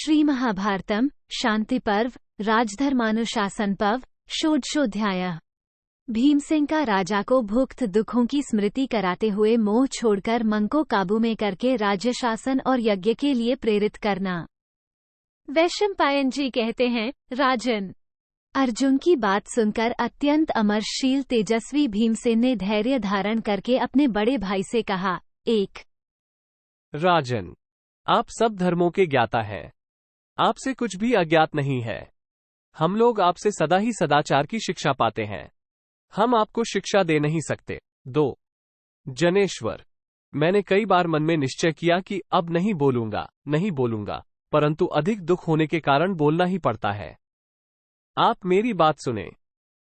श्री महाभारतम शांति पर्व राजधर्मानुशासन पर्व षोडशोध्याय। भीमसेन का राजा को भुक्त दुखों की स्मृति कराते हुए मोह छोड़कर मन को काबू में करके राज्य शासन और यज्ञ के लिए प्रेरित करना। वैशंपायन जी कहते हैं, राजन, अर्जुन की बात सुनकर अत्यंत अमरशील तेजस्वी भीमसेन ने धैर्य धारण करके अपने बड़े भाई से कहा, एक राजन, आप सब धर्मों के ज्ञाता हैं। आपसे कुछ भी अज्ञात नहीं है। हम लोग आपसे सदा ही सदाचार की शिक्षा पाते हैं। हम आपको शिक्षा दे नहीं सकते। 2 जनेश्वर, मैंने कई बार मन में निश्चय किया कि अब नहीं बोलूंगा, परंतु अधिक दुख होने के कारण बोलना ही पड़ता है। आप मेरी बात सुने।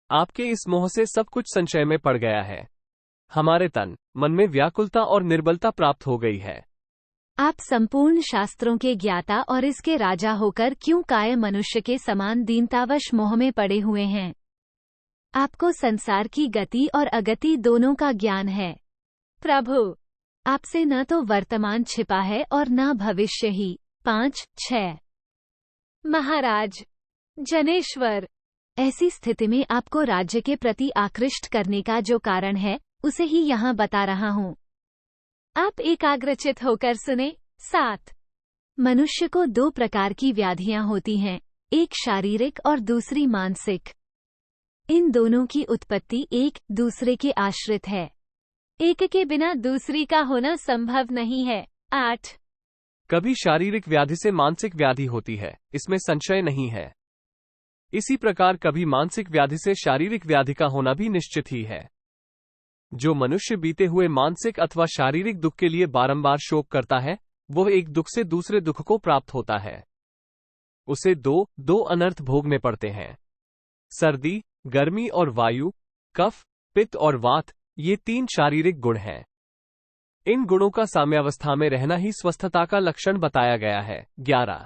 आपके इस मोह से सब कुछ संशय में पड़ गया है। हमारे तन मन में व्याकुलता और निर्बलता प्राप्त हो गई है। आप संपूर्ण शास्त्रों के ज्ञाता और इसके राजा होकर क्यों काय मनुष्य के समान दीनतावश मोह में पड़े हुए हैं? आपको संसार की गति और अगति दोनों का ज्ञान है। प्रभु, आपसे न तो वर्तमान छिपा है और न भविष्य ही। 5-6 महाराज, जनेश्वर, ऐसी स्थिति में आपको राज्य के प्रति आकृष्ट करने का जो कारण है उसे ही यहाँ बता रहा हूँ। आप एकाग्रचित होकर सुने। 7 मनुष्य को 2 प्रकार की व्याधियां होती हैं, एक शारीरिक और दूसरी मानसिक। इन दोनों की उत्पत्ति एक दूसरे के आश्रित है। एक के बिना दूसरी का होना संभव नहीं है। 8 कभी शारीरिक व्याधि से मानसिक व्याधि होती है, इसमें संशय नहीं है। इसी प्रकार कभी मानसिक व्याधि से शारीरिक व्याधि का होना भी निश्चित ही है। जो मनुष्य बीते हुए मानसिक अथवा शारीरिक दुख के लिए बारंबार शोक करता है, वह एक दुख से दूसरे दुख को प्राप्त होता है। उसे दो अनर्थ भोगने पड़ते हैं। सर्दी, गर्मी और वायु, कफ, पित्त और वात, ये 3 शारीरिक गुण हैं। इन गुणों का साम्यावस्था में रहना ही स्वस्थता का लक्षण बताया गया है। 11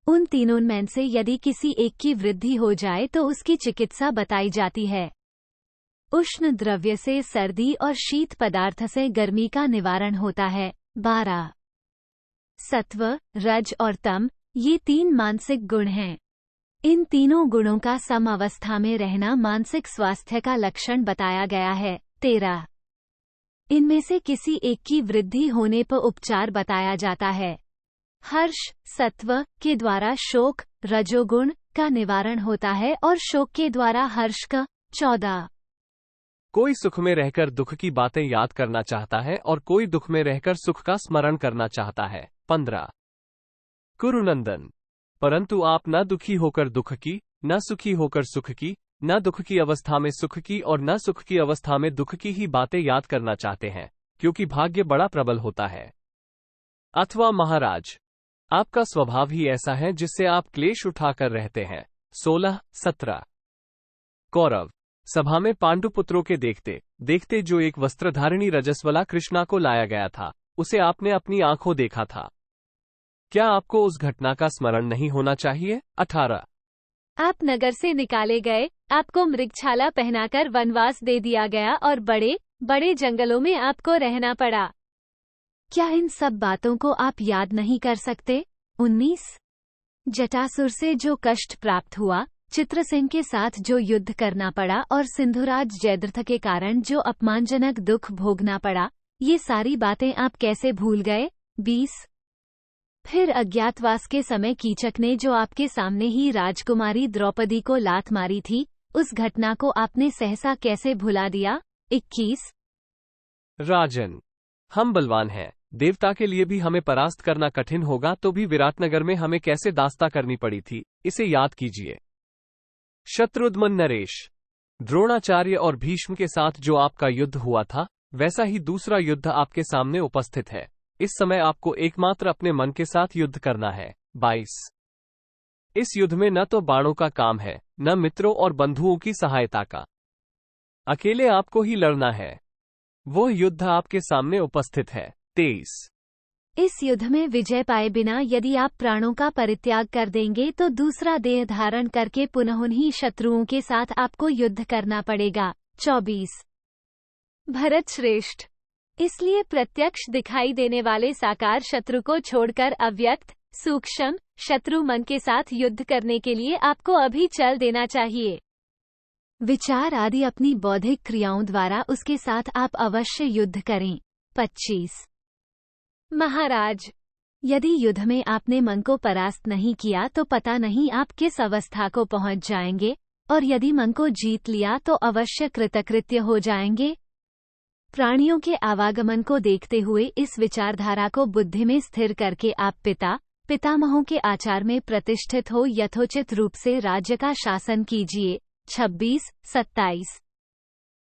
उन तीनों में से यदि किसी एक की वृद्धि हो जाए तो उसकी चिकित्सा बताई जाती है। उष्ण द्रव्य से सर्दी और शीत पदार्थ से गर्मी का निवारण होता है। 12 सत्व, रज और तम, ये 3 मानसिक गुण हैं। इन तीनों गुणों का सम अवस्था में रहना मानसिक स्वास्थ्य का लक्षण बताया गया है। 13 इनमें से किसी एक की वृद्धि होने पर उपचार बताया जाता है। हर्ष, सत्व के द्वारा शोक, रजोगुण का निवारण होता है और शोक के द्वारा हर्ष का। 14 कोई सुख में रहकर दुख की बातें याद करना चाहता है और कोई दुख में रहकर सुख का स्मरण करना चाहता है। 15 कुरुनंदन, परंतु आप न दुखी होकर दुख की, न सुखी होकर सुख की, न दुख की अवस्था में सुख की और न सुख की अवस्था में दुख की ही बातें याद करना चाहते हैं, क्योंकि भाग्य बड़ा प्रबल होता है। अथवा महाराज, आपका स्वभाव ही ऐसा है जिससे आप क्लेश उठाकर रहते हैं। 16-17 कौरव, सभा में पांडुपुत्रों के देखते देखते जो एक वस्त्रधारिणी रजस्वला कृष्णा को लाया गया था, उसे आपने अपनी आंखों देखा था। क्या आपको उस घटना का स्मरण नहीं होना चाहिए? 18 आप नगर से निकाले गए, आपको मृगछाला पहनाकर वनवास दे दिया गया और बड़े बड़े जंगलों में आपको रहना पड़ा। क्या इन सब बातों को आप याद नहीं कर सकते? 19 जटासुर से जो कष्ट प्राप्त हुआ, चित्रसेन के साथ जो युद्ध करना पड़ा और सिंधुराज जयद्रथ के कारण जो अपमानजनक दुख भोगना पड़ा, ये सारी बातें आप कैसे भूल गए? 20 फिर अज्ञातवास के समय कीचक ने जो आपके सामने ही राजकुमारी द्रौपदी को लात मारी थी, उस घटना को आपने सहसा कैसे भुला दिया? 21 राजन, हम बलवान हैं, देवता के लिए भी हमें परास्त करना कठिन होगा, तो भी विराटनगर में हमें कैसे दास्ता करनी पड़ी थी, इसे याद कीजिए। शत्रुघ्न नरेश, द्रोणाचार्य और भीष्म के साथ जो आपका युद्ध हुआ था, वैसा ही दूसरा युद्ध आपके सामने उपस्थित है। इस समय आपको एकमात्र अपने मन के साथ युद्ध करना है। 22 इस युद्ध में न तो बाणों का काम है, न मित्रों और बंधुओं की सहायता का। अकेले आपको ही लड़ना है। वो युद्ध आपके सामने उपस्थित है। 23 इस युद्ध में विजय पाए बिना यदि आप प्राणों का परित्याग कर देंगे तो दूसरा देह धारण करके पुनः उन्हीं शत्रुओं के साथ आपको युद्ध करना पड़ेगा। 24 भरत श्रेष्ठ, इसलिए प्रत्यक्ष दिखाई देने वाले साकार शत्रु को छोड़कर अव्यक्त सूक्ष्म, शत्रु मन के साथ युद्ध करने के लिए आपको अभी चल देना चाहिए। विचार आदि अपनी बौद्धिक क्रियाओं द्वारा उसके साथ आप अवश्य युद्ध करें। 25। महाराज, यदि युद्ध में आपने मन को परास्त नहीं किया तो पता नहीं आप किस अवस्था को पहुंच जाएंगे, और यदि मन को जीत लिया तो अवश्य कृतकृत्य हो जाएंगे। प्राणियों के आवागमन को देखते हुए इस विचारधारा को बुद्धि में स्थिर करके आप पितामहों के आचार में प्रतिष्ठित हो यथोचित रूप से राज्य का शासन कीजिए। 26-27।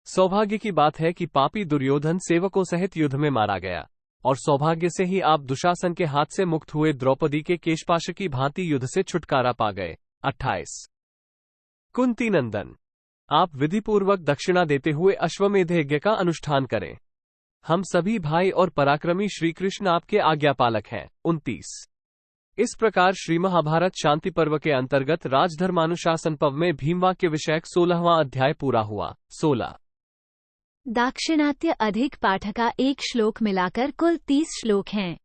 सौभाग्य की बात है कि पापी दुर्योधन सेवकों सहित युद्ध में मारा गया, और सौभाग्य से ही आप दुशासन के हाथ से मुक्त हुए द्रौपदी के केशपाश की भांति युद्ध से छुटकारा पा गए। 28। कुंती नंदन, आप विधिपूर्वक दक्षिणा देते हुए अश्वमेध यज्ञ का अनुष्ठान करें। हम सभी भाई और पराक्रमी श्रीकृष्ण आपके आज्ञापालक हैं। 29। इस प्रकार श्री महाभारत शांति पर्व के अंतर्गत राजधर्मानुशासन पर्व में भीमवाक्य विषयक 16वां अध्याय पूरा हुआ। 16। दाक्षिणात्य अधिक पाठ का एक श्लोक मिलाकर कुल 30 श्लोक हैं।